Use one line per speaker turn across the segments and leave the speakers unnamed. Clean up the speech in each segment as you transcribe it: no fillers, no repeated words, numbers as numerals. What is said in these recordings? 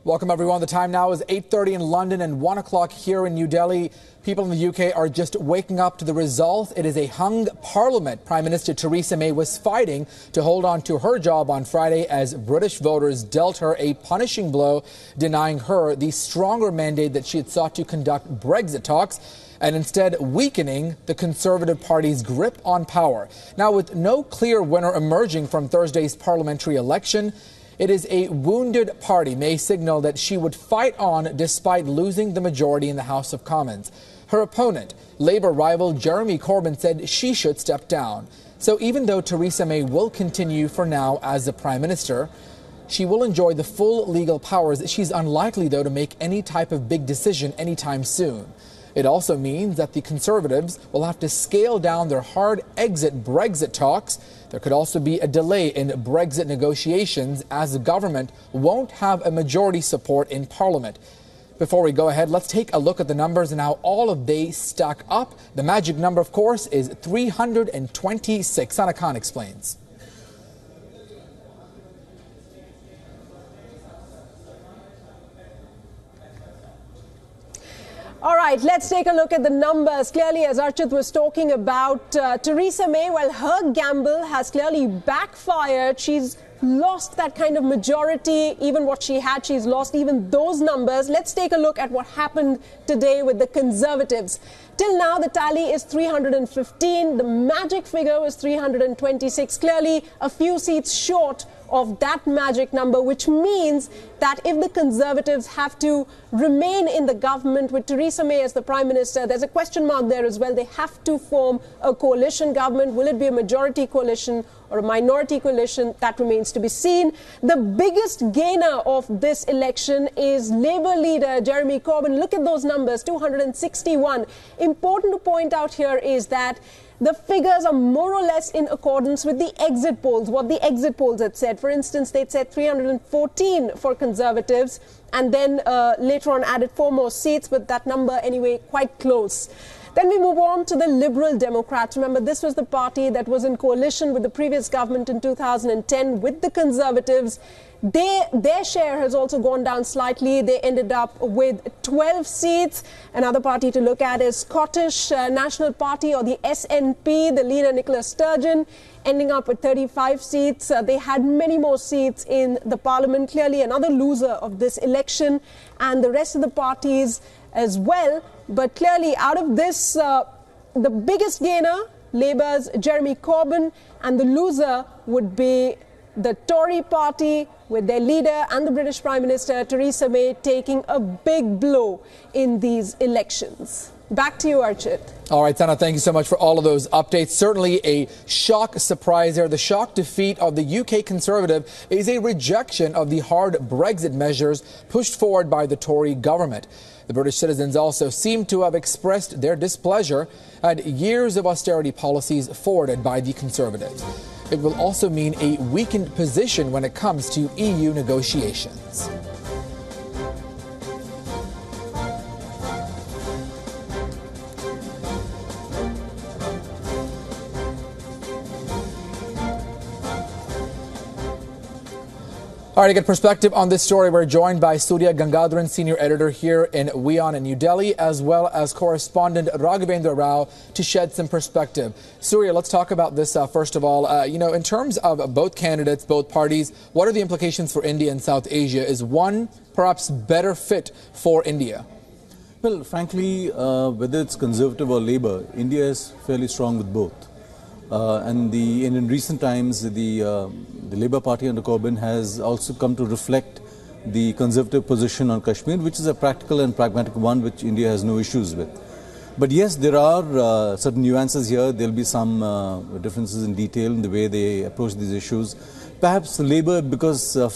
Welcome everyone. The time now is 8:30 in London and 1 o'clock here in New Delhi. People in the UK are just waking up to the result. It is a hung parliament. Prime Minister Theresa May was fighting to hold on to her job on Friday as British voters dealt her a punishing blow, denying her the stronger mandate that she had sought to conduct Brexit talks, and instead weakening the Conservative Party's grip on power. Now, with no clear winner emerging from Thursday's parliamentary election, it is a wounded party. May signaled that she would fight on despite losing the majority in the House of Commons. Her opponent, Labour rival Jeremy Corbyn, said she should step down. So even though Theresa May will continue for now as the Prime Minister, she will enjoy the full legal powers. She's unlikely, though, to make any type of big decision anytime soon. It also means that the Conservatives will have to scale down their hard exit Brexit talks. There could also be a delay in Brexit negotiations as the government won't have a majority support in Parliament. Before we go ahead, let's take a look at the numbers and how all of they stack up. The magic number, of course, is 326. Sana Khan explains.
All right, let's take a look at the numbers. Clearly, as Archit was talking about, Theresa May, well, her gamble has clearly backfired. She's lost that kind of majority. Even what she had, she's lost even those numbers. Let's take a look at what happened today with the Conservatives. Till now, the tally is 315. The magic figure was 326. Clearly, a few seats short of that magic number, which means that if the Conservatives have to remain in the government with Theresa May as the Prime Minister, there's a question mark there as well. They have to form a coalition government. Will it be a majority coalition or a minority coalition? That remains to be seen. The biggest gainer of this election is Labour leader Jeremy Corbyn. Look at those numbers, 261. Important to point out here is that the figures are more or less in accordance with the exit polls, what the exit polls had said. For instance, they'd said 314 for Conservatives and then later on added 4 more seats, but that number anyway quite close. Then we move on to the Liberal Democrats. Remember, this was the party that was in coalition with the previous government in 2010 with the Conservatives. Their share has also gone down slightly. They ended up with 12 seats. Another party to look at is Scottish National Party, or the SNP, the leader Nicola Sturgeon, ending up with 35 seats. They had many more seats in the parliament. Clearly another loser of this election, and the rest of the parties as well. But clearly out of this, the biggest gainer, Labour's Jeremy Corbyn, and the loser would be the Tory party with their leader and the British Prime Minister Theresa May taking a big blow in these elections. Back to you, Archit.
All right, Sana, thank you so much for all of those updates. Certainly a shock surprise there. The shock defeat of the UK Conservative is a rejection of the hard Brexit measures pushed forward by the Tory government. The British citizens also seem to have expressed their displeasure at years of austerity policies forwarded by the Conservatives. It will also mean a weakened position when it comes to EU negotiations. All right, to get perspective on this story, we're joined by Surya Gangadharan, senior editor here in WION in New Delhi, as well as correspondent Raghavendra Rao to shed some perspective. Surya, let's talk about this first of all. In terms of both candidates, both parties, what are the implications for India and South Asia? Is one perhaps better fit for India?
Well, frankly, whether it's Conservative or Labour, India is fairly strong with both. And in recent times, the Labour Party under Corbyn has also come to reflect the Conservative position on Kashmir, which is a practical and pragmatic one, which India has no issues with. But yes, there are certain nuances here. There will be some differences in detail in the way they approach these issues. Perhaps Labour, because of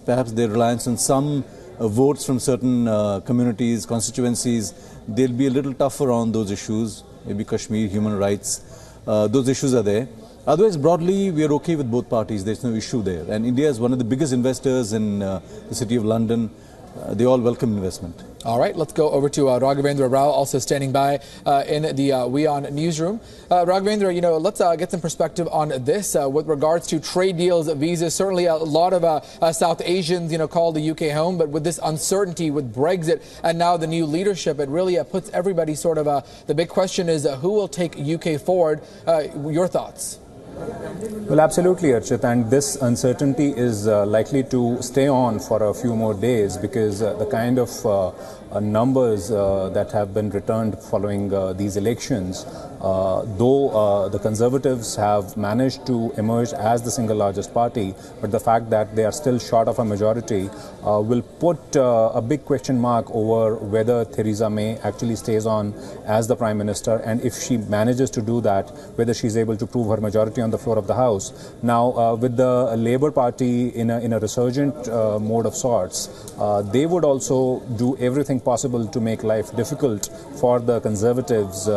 perhaps their reliance on some votes from certain communities, constituencies, they'll be a little tougher on those issues, maybe Kashmir, human rights. Those issues are there. Otherwise, broadly, we are okay with both parties. There's no issue there. And India is one of the biggest investors in the city of London. they all welcome investment.
All right, let's go over to Raghavendra Rao, also standing by in the WION newsroom. Raghavendra, let's get some perspective on this with regards to trade deals, visas. Certainly a lot of South Asians, call the UK home, but with this uncertainty with Brexit and now the new leadership, it really puts everybody sort of, the big question is who will take UK forward? Your thoughts?
Well, absolutely, Archit, and this uncertainty is likely to stay on for a few more days because the kind of numbers that have been returned following these elections, though the Conservatives have managed to emerge as the single largest party, but the fact that they are still short of a majority will put a big question mark over whether Theresa May actually stays on as the Prime Minister, and if she manages to do that, whether she's able to prove her majority on the floor of the House. Now, with the Labour Party in a resurgent mode of sorts, they would also do everything possible to make life difficult for the Conservatives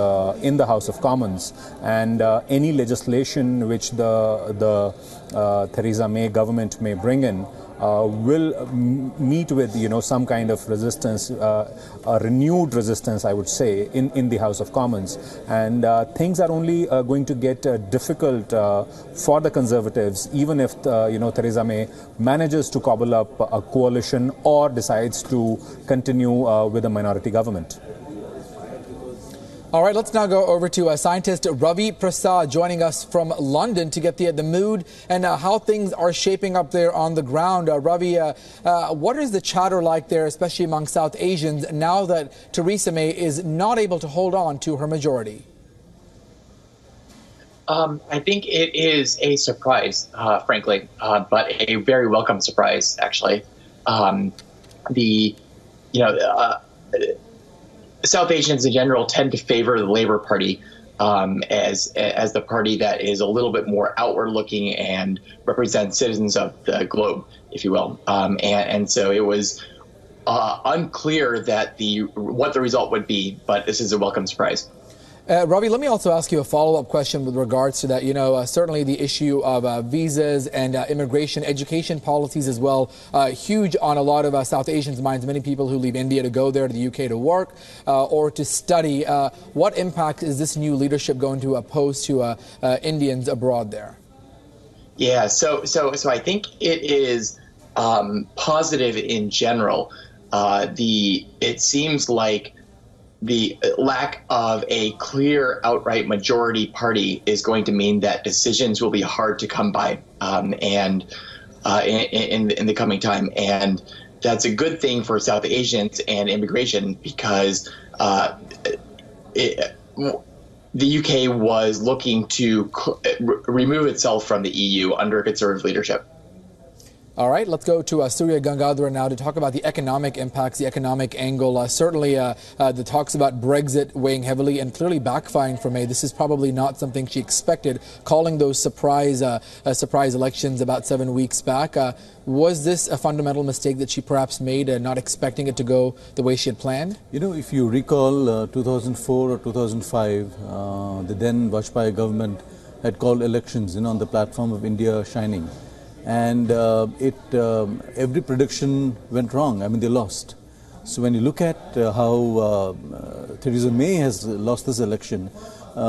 in the House of Commons, and any legislation which the Theresa May government may bring in will meet with some kind of resistance, a renewed resistance, I would say, in the House of Commons, and things are only going to get difficult for the Conservatives, even if Theresa May manages to cobble up a coalition or decides to continue with a minority government.
All right, let's now go over to scientist Ravi Prasad joining us from London to get the mood and how things are shaping up there on the ground. Ravi, what is the chatter like there, especially among South Asians, now that Theresa May is not able to hold on to her majority?
I think it is a surprise, frankly, but a very welcome surprise, actually. South Asians in general tend to favor the Labour Party as the party that is a little bit more outward-looking and represents citizens of the globe, if you will. And so it was unclear that what the result would be, but this is a welcome surprise.
Ravi, let me also ask you a follow-up question with regards to that. Certainly the issue of visas and immigration, education policies as well, huge on a lot of South Asians' minds, many people who leave India to go there to the UK to work or to study. What impact is this new leadership going to pose to Indians abroad there?
Yeah, so I think it is positive in general. It seems like the lack of a clear outright majority party is going to mean that decisions will be hard to come by in the coming time. And that's a good thing for South Asians and immigration because the UK was looking to remove itself from the EU under Conservative leadership.
All right, let's go to Surya Gangadhar now to talk about the economic impacts, the economic angle. Certainly, the talks about Brexit weighing heavily and clearly backfiring for May. This is probably not something she expected, calling those surprise elections about 7 weeks back. Was this a fundamental mistake that she perhaps made, not expecting it to go the way she had planned?
If you recall 2004 or 2005, the then Vajpayee government had called elections on the platform of India shining. And every prediction went wrong. I mean, they lost. So when you look at how Theresa May has lost this election,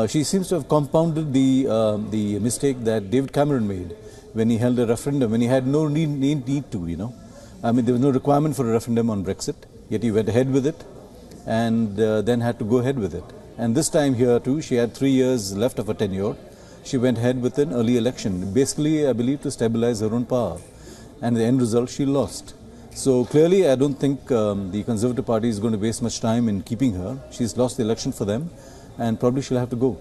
she seems to have compounded the mistake that David Cameron made when he held a referendum, when he had no need to, I mean, there was no requirement for a referendum on Brexit, yet he went ahead with it and then had to go ahead with it. And this time here too, she had 3 years left of her tenure. She went ahead with an early election, basically, I believe, to stabilize her own power. And the end result, she lost. So clearly, I don't think the Conservative Party is going to waste much time in keeping her. She's lost the election for them, and probably she'll have to go.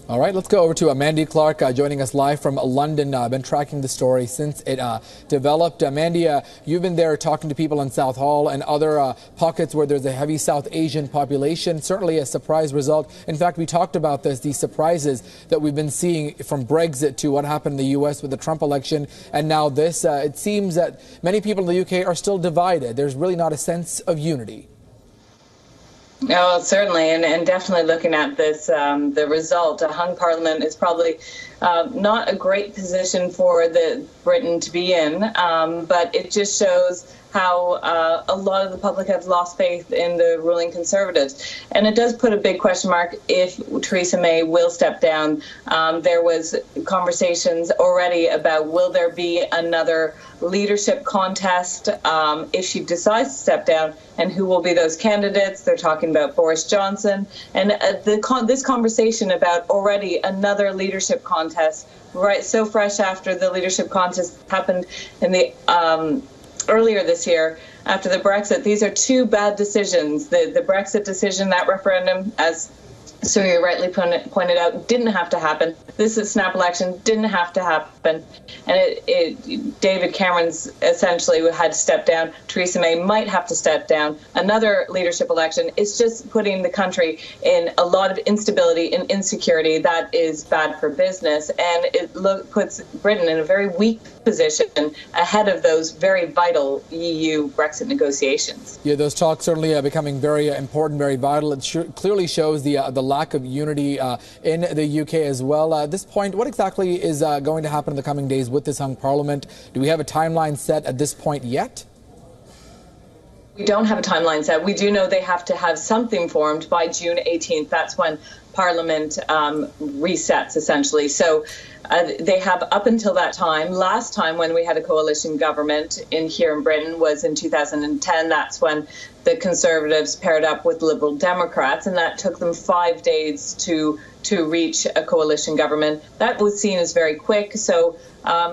All right, let's go over to Mandy Clark joining us live from London. I've been tracking the story since it developed. Mandy, you've been there talking to people in South Hall and other pockets where there's a heavy South Asian population. Certainly a surprise result. In fact, we talked about this, these surprises that we've been seeing from Brexit to what happened in the U.S. with the Trump election and now this. It seems that many people in the UK are still divided. There's really not a sense of unity.
No, certainly, and definitely looking at this, the result, a hung parliament is probably not a great position for Britain to be in, but it just shows how a lot of the public have lost faith in the ruling Conservatives. And it does put a big question mark if Theresa May will step down. There was conversations already about will there be another leadership contest if she decides to step down, and who will be those candidates. They're talking about Boris Johnson. And this conversation about already another leadership contest, right, so fresh after the leadership contest happened in the earlier this year after the Brexit. These are two bad decisions. The Brexit decision, that referendum, as Surya rightly pointed out, didn't have to happen. This is snap election, didn't have to happen. And David Cameron's essentially had to step down. Theresa May might have to step down. Another leadership election is just putting the country in a lot of instability and insecurity that is bad for business. And it puts Britain in a very weak position ahead of those very vital EU Brexit negotiations.
Yeah, those talks certainly becoming very important, very vital. It clearly shows the lack of unity in the UK as well. At this point, what exactly is going to happen in the coming days with this hung parliament? Do we have a timeline set at this point yet?
We don't have a timeline set. We do know they have to have something formed by June 18th. That's when Parliament resets, essentially. So they have up until that time. Last time when we had a coalition government here in Britain was in 2010. That's when the Conservatives paired up with Liberal Democrats, and that took them 5 days to reach a coalition government. That was seen as very quick. So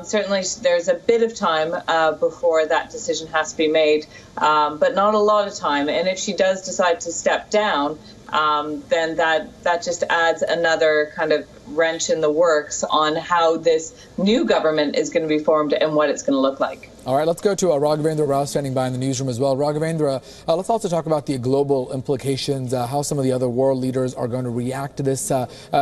certainly there's a bit of time before that decision has to be made, but not a lot of time. And if she does decide to step down, then that just adds another kind of wrench in the works on how this new government is going to be formed and what it's going to look like.
All right, let's go to Raghavendra Rao standing by in the newsroom as well. Raghavendra, let's also talk about the global implications, how some of the other world leaders are going to react to this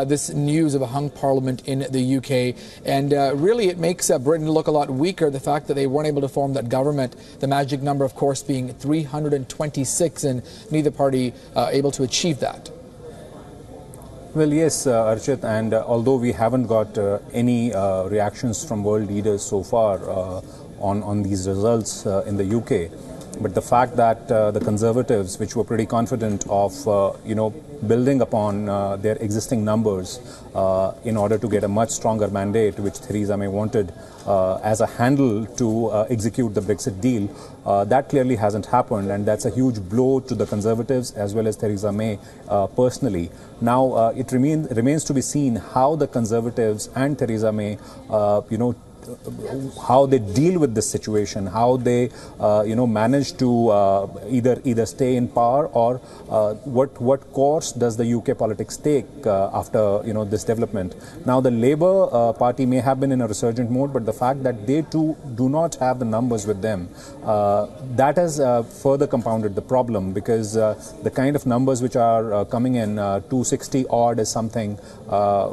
this news of a hung parliament in the UK. And really it makes Britain look a lot weaker, the fact that they weren't able to form that government, the magic number, of course, being 326, and neither party able to achieve that.
Well, yes, Archit, and although we haven't got any reactions from world leaders so far on these results in the UK, but the fact that the Conservatives, which were pretty confident of, building upon their existing numbers in order to get a much stronger mandate, which Theresa May wanted as a handle to execute the Brexit deal, that clearly hasn't happened, and that's a huge blow to the Conservatives as well as Theresa May personally. Now, it remains to be seen how the Conservatives and Theresa May, how they deal with this situation, how they, manage to either stay in power, or what course does the UK politics take after this development. Now, the Labour Party may have been in a resurgent mode, but the fact that they too do not have the numbers with them, that has further compounded the problem, because the kind of numbers which are coming in, 260 odd is something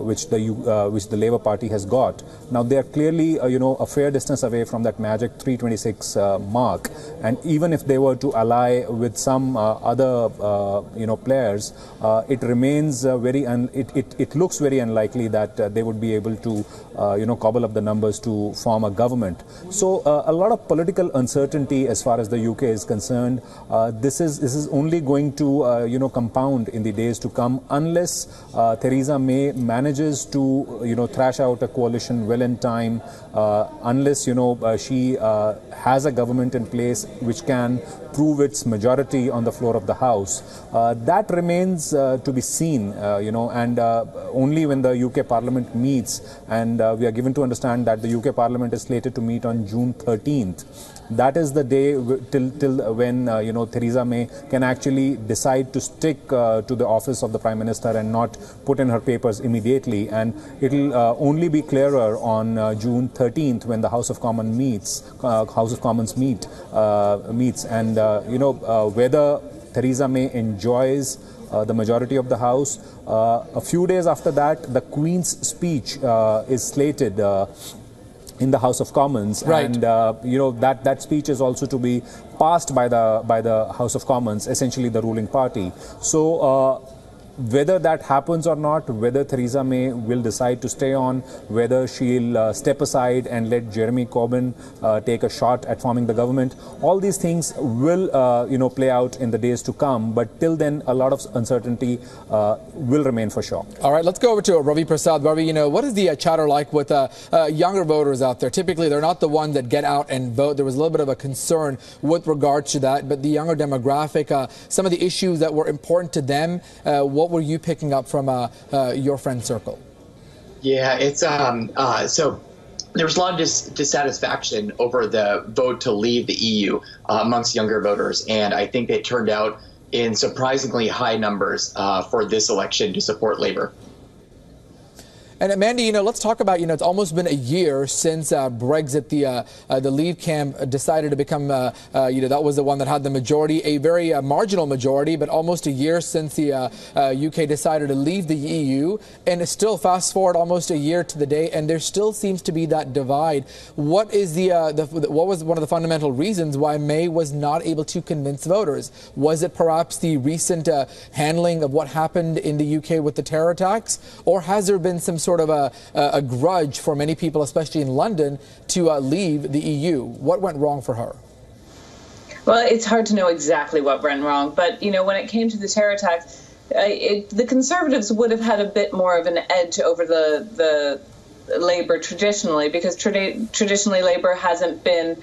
which the Labour Party has got. Now, they are clearly a fair distance away from that magic 326 mark, and even if they were to ally with some other players, it remains it looks very unlikely that they would be able to cobble up the numbers to form a government. So a lot of political uncertainty as far as the UK is concerned. This is only going to compound in the days to come, unless Theresa May manages to thrash out a coalition well in time, unless she has a government in place which can prove its majority on the floor of the House. That remains to be seen, and only when the UK Parliament meets, and we are given to understand that the UK Parliament is slated to meet on June 13th. That is the day till when Theresa May can actually decide to stick to the office of the Prime Minister and not put in her papers immediately, and it will only be clearer on June 13th when the House of Commons meets, and whether Theresa May enjoys the majority of the House. A few days after that, the Queen's speech is slated in the House of Commons,
right.
And that speech is also to be passed by the House of Commons, essentially the ruling party. So Whether that happens or not, whether Theresa May will decide to stay on, whether she'll step aside and let Jeremy Corbyn take a shot at forming the government, all these things will, play out in the days to come. But till then, a lot of uncertainty will remain for sure.
All right, let's go over to Ravi Prasad. Ravi, what is the chatter like with younger voters out there? Typically, they're not the ones that get out and vote. There was a little bit of a concern with regard to that. But the younger demographic, some of the issues that were important to them, what were you picking up from your friend circle?
Yeah, it's so there was a lot of dissatisfaction over the vote to leave the EU amongst younger voters, and I think they turned out in surprisingly high numbers for this election to support Labour.
And Mandy, let's talk about, it's almost been a year since Brexit, the Leave camp decided to become, that was the one that had the majority, a very marginal majority, but almost a year since the UK decided to leave the EU. And it's still fast forward almost a year to the day, and there still seems to be that divide. What is what was one of the fundamental reasons why May was not able to convince voters? Was it perhaps the recent handling of what happened in the UK with the terror attacks? Or has there been some sort of a grudge for many people, especially in London, to leave the EU? What went wrong for her?
Well, it's hard to know exactly what went wrong, but when it came to the terror attacks, the Conservatives would have had a bit more of an edge over the Labour traditionally, because traditionally Labour hasn't been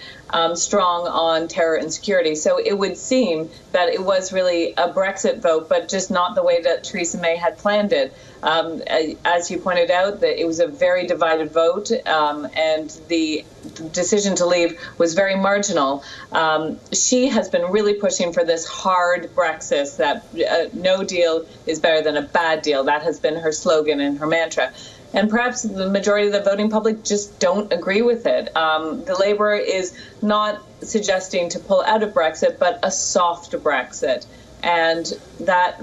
strong on terror and security. So it would seem that it was really a Brexit vote, but just not the way that Theresa May had planned it. As you pointed out, that it was a very divided vote, and the decision to leave was very marginal. She has been really pushing for this hard Brexit, that no deal is better than a bad deal. That has been her slogan and her mantra. And perhaps the majority of the voting public just don't agree with it. The Labour is not suggesting to pull out of Brexit, but a soft Brexit. And that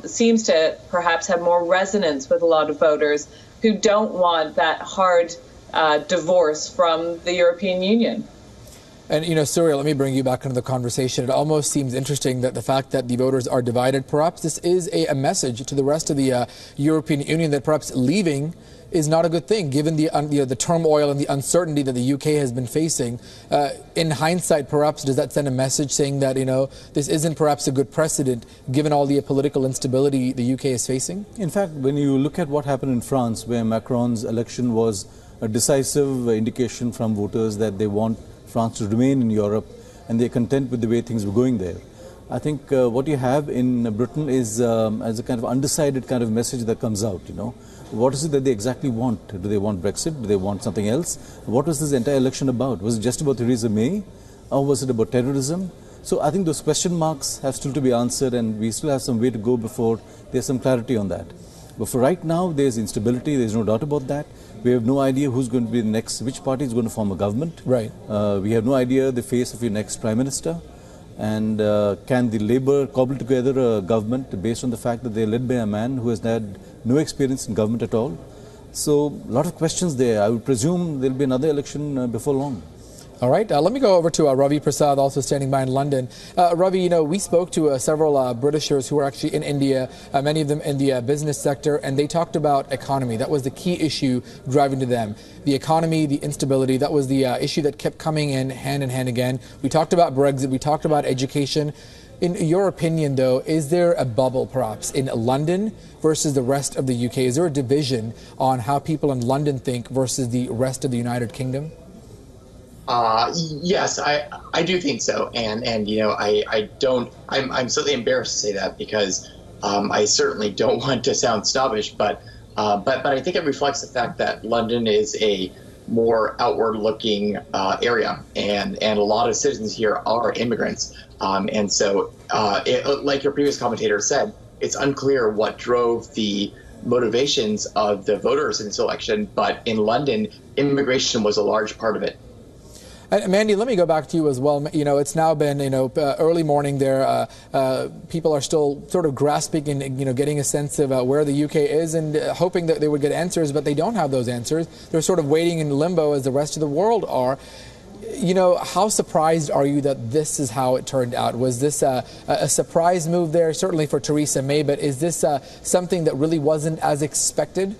seems to perhaps have more resonance with a lot of voters who don't want that hard divorce from the European Union.
And, Surya, let me bring you back into the conversation. It almost seems interesting that the fact that the voters are divided, perhaps this is a message to the rest of the European Union that perhaps leaving is not a good thing, given the turmoil and the uncertainty that the UK has been facing. In hindsight, perhaps, does that send a message saying that, this isn't perhaps a good precedent, given all the political instability the UK is facing?
In fact, when you look at what happened in France, where Macron's election was a decisive indication from voters that they want France to remain in Europe and they're content with the way things were going there. I think what you have in Britain is as a kind of undecided kind of message that comes out, What is it that they exactly want? Do they want Brexit? Do they want something else? What was this entire election about? Was it just about Theresa May? Or was it about terrorism? So I think those question marks have still to be answered, and we still have some way to go before there's some clarity on that. But for right now, there's instability. There's no doubt about that. We have no idea who's going to be the next, which party is going to form a government.
Right.
We have no idea the face of your next prime minister. And can the Labour cobble together a government based on the fact that they're led by a man who has had no experience in government at all? So a lot of questions there. I would presume there'll be another election before long.
All right. Let me go over to Ravi Prasad, also standing by in London. Ravi, we spoke to several Britishers who were actually in India, many of them in the business sector, and they talked about economy. That was the key issue driving to them. The economy, the instability, that was the issue that kept coming in hand again. We talked about Brexit. We talked about education. In your opinion, though, is there a bubble, perhaps, in London versus the rest of the UK? Is there a division on how people in London think versus the rest of the United Kingdom?
Yes, I do think so, and I'm slightly embarrassed to say that because I certainly don't want to sound snobbish, but I think it reflects the fact that London is a more outward-looking area, and a lot of citizens here are immigrants, and so like your previous commentator said, it's unclear what drove the motivations of the voters in this election, but in London, immigration was a large part of it.
And Mandy, let me go back to you as well. It's now been, early morning there. People are still sort of grasping and, getting a sense of where the UK is and hoping that they would get answers, but they don't have those answers. They're sort of waiting in limbo as the rest of the world are. You know, how surprised are you that this is how it turned out? Was this a surprise move there, certainly for Theresa May, but is this something that really wasn't as expected?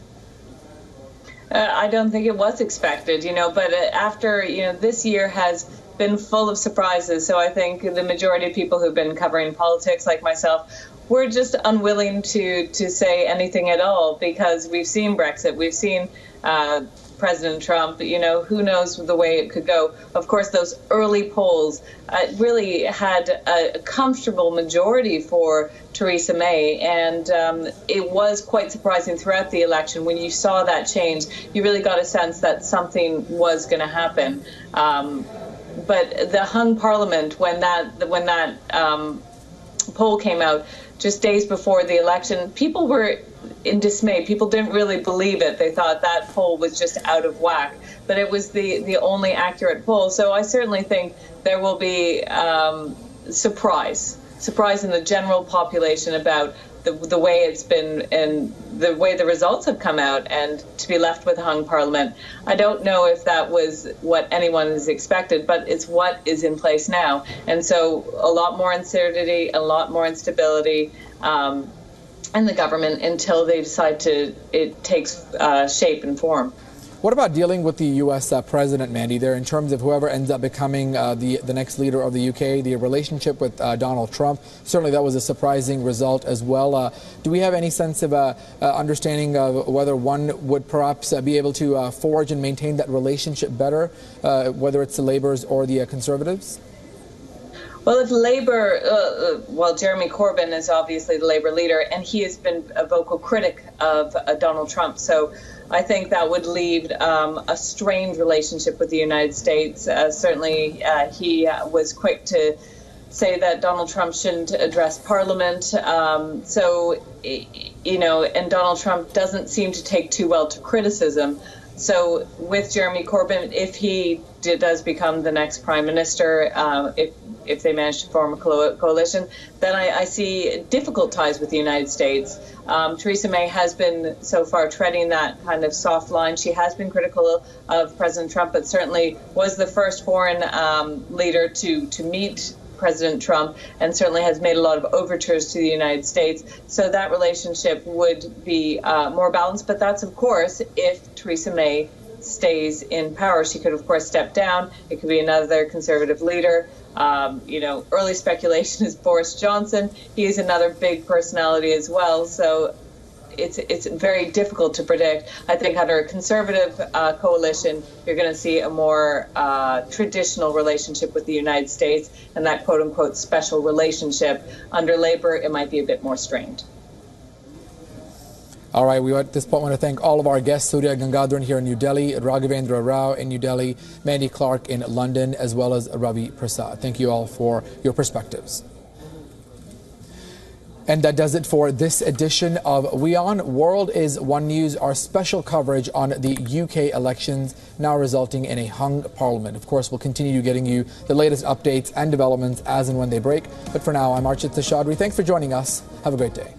I don't think it was expected, but after, this year has been full of surprises. So I think the majority of people who've been covering politics, like myself, we're just unwilling to say anything at all, because we've seen Brexit, we've seen President Trump, who knows the way it could go. Of course, those early polls really had a comfortable majority for Theresa May, and it was quite surprising throughout the election. When you saw that change, you really got a sense that something was going to happen. But the hung parliament, when that poll came out just days before the election, people were in dismay. People didn't really believe it. They thought that poll was just out of whack, but it was the only accurate poll. So I certainly think there will be surprise in the general population about the way it's been and the way the results have come out, and to be left with a hung parliament. I don't know if that was what anyone has expected, but it's what is in place now. And so a lot more uncertainty, a lot more instability in the government until they decide it takes shape and form.
What about dealing with the U.S. President, Mandy, there, in terms of whoever ends up becoming the next leader of the U.K., the relationship with Donald Trump? Certainly that was a surprising result as well. Do we have any sense of understanding of whether one would perhaps be able to forge and maintain that relationship better, whether it's the Labours or the Conservatives?
Well, if Labour, Jeremy Corbyn is obviously the Labour leader, and he has been a vocal critic of Donald Trump. So I think that would leave a strained relationship with the United States. Certainly, he was quick to say that Donald Trump shouldn't address Parliament. And Donald Trump doesn't seem to take too well to criticism. So with Jeremy Corbyn, if he does become the next prime minister, if they manage to form a coalition, then I see difficult ties with the United States. Theresa May has been so far treading that kind of soft line. She has been critical of President Trump, but certainly was the first foreign leader to meet President Trump, and certainly has made a lot of overtures to the United States. So that relationship would be more balanced. But that's, of course, if Theresa May stays in power. She could, of course, step down. It could be another Conservative leader. Early speculation is Boris Johnson. He is another big personality as well. So it's very difficult to predict. I think under a Conservative coalition, you're going to see a more traditional relationship with the United States, and that quote-unquote special relationship. Under Labour, it might be a bit more strained.
All right, we at this point want to thank all of our guests, Surya Gangadharan here in New Delhi, Raghavendra Rao in New Delhi, Mandy Clark in London, as well as Ravi Prasad. Thank you all for your perspectives. And that does it for this edition of WION. World is One News, our special coverage on the UK elections, now resulting in a hung parliament. Of course, we'll continue getting you the latest updates and developments as and when they break. But for now, I'm Archit Seshadri. Thanks for joining us. Have a great day.